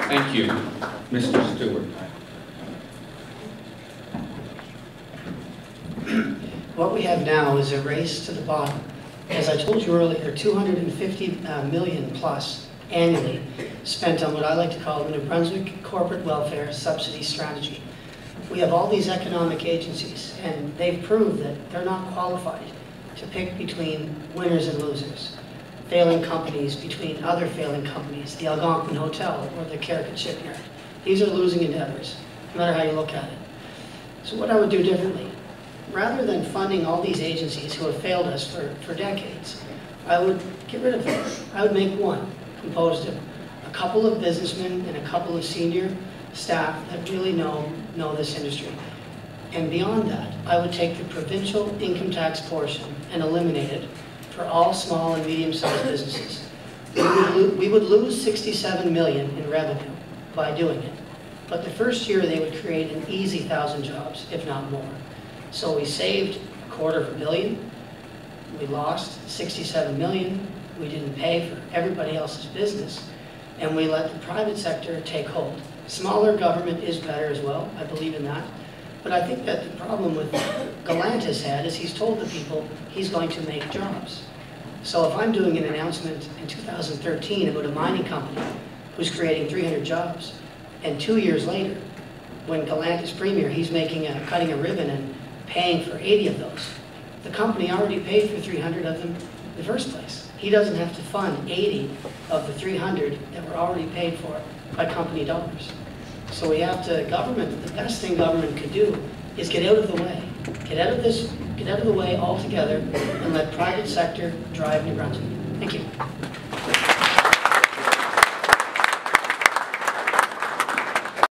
Thank you. Mr. Stewart. What we have now is a race to the bottom. As I told you earlier, 250 million plus annually spent on what I like to call the New Brunswick corporate welfare subsidy strategy. We have all these economic agencies, and they've proved that they're not qualified to pick between winners and losers. Failing companies between other failing companies, the Algonquin Hotel or the Carrick Shipyard. These are losing endeavors, no matter how you look at it. So what I would do differently, rather than funding all these agencies who have failed us for decades, I would get rid of them. I would make one, composed of a couple of businessmen and a couple of senior staff that really know this industry. And beyond that, I would take the provincial income tax portion and eliminate it for all small and medium-sized businesses. We would lose 67 million in revenue by doing it. But the first year they would create an easy 1,000 jobs, if not more. So we saved $250 million. We lost 67 million. We didn't pay for everybody else's business. And we let the private sector take hold. Smaller government is better as well. I believe in that. But I think that the problem with Gallant has had is he's told the people he's going to make jobs. So if I'm doing an announcement in 2013 about a mining company who's creating 300 jobs, and 2 years later, when Gallant is premier, he's cutting a ribbon and paying for 80 of those. The company already paid for 300 of them in the first place. He doesn't have to fund 80 of the 300 that were already paid for by company dollars. So we have to, the best thing government could do is get out of the way. Get out of the way altogether and let private sector drive New Brunswick. Thank you.